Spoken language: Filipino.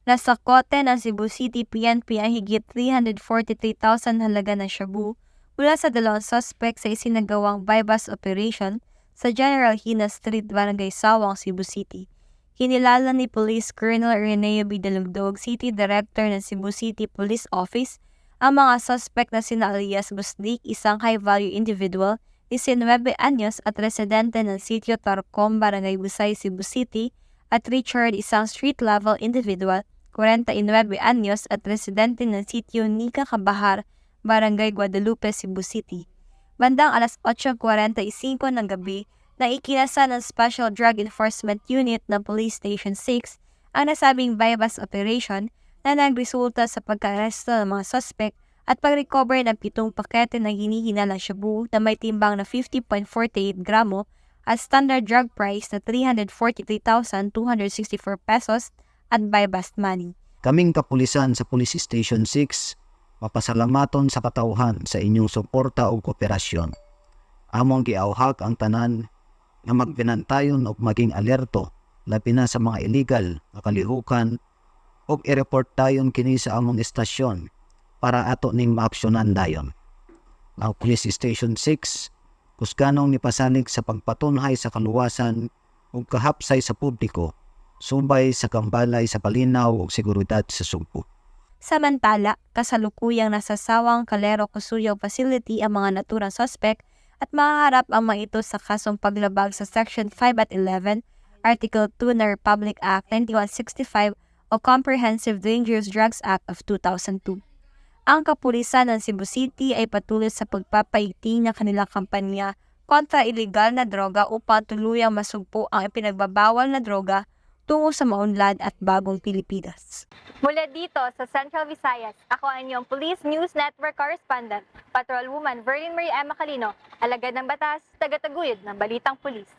Nasa kote ng Cebu City PNP ang higit 343,000 halaga ng shabu mula sa dalawang suspect sa isinagawang bypass operation sa General Hina Street, Barangay Sawang, Cebu City. Kinilala ni Police Colonel Reneo B. Dalugdog, City Director ng Cebu City Police Office, ang mga suspect na sina alias Busdik, isang high-value individual, 19 anyos at residente ng Sitio Tarcom, Barangay Busay, Cebu City, at Richard, isang street-level individual, 49 anyos at residente ng Sitio Nica Cabahar, Barangay Guadalupe, Cebu City. Bandang alas 8:45 ng gabi, naikinasa ng Special Drug Enforcement Unit ng Police Station 6 ang nasabing bypass operation na nagresulta sa pagka-aresto ng mga suspect at pag-recover ng 7 pakete ng hinihinalang shabu na may timbang na 50.48 gramo at standard drug price na 343,264 pesos at bypass money. Kaming kapulisan sa Police Station 6, mapasalamaton sa katauhan sa inyong suporta o kooperasyon. Among giauhak ang tanan nga magbinantayon o maging alerto labi na sa mga illegal na kalihukan o i-report tayon kini sa among estasyon para ato ning maaksyonan dayon. Ang Police Station 6 kusganong nipasalig sa pagpatunhay sa kaluwasan ug kahapsay sa publiko subay sa kambalay sa palinaw ug seguridad sa Sugbo. Samantala, kasalukuyang nasa Sawang Calero Cusuyo Facility ang mga naturang suspect at mahaharap ang mga ito sa kasong paglabag sa Section 5 at 11, Article 2 ng Republic Act 9165 o Comprehensive Dangerous Drugs Act of 2002. Ang kapulisan ng Cebu City ay patuloy sa pagpapaigting ng kanilang kampanya kontra iligal na droga upang tuluyang masugpo ang ipinagbabawal na droga tungo sa maunlad at bagong Pilipinas. Mula dito sa Central Visayas, ako ang inyong Police News Network Correspondent, Patrolwoman Verlin Marie Emma Calino, alagad ng batas, tagataguyod ng Balitang Pulis.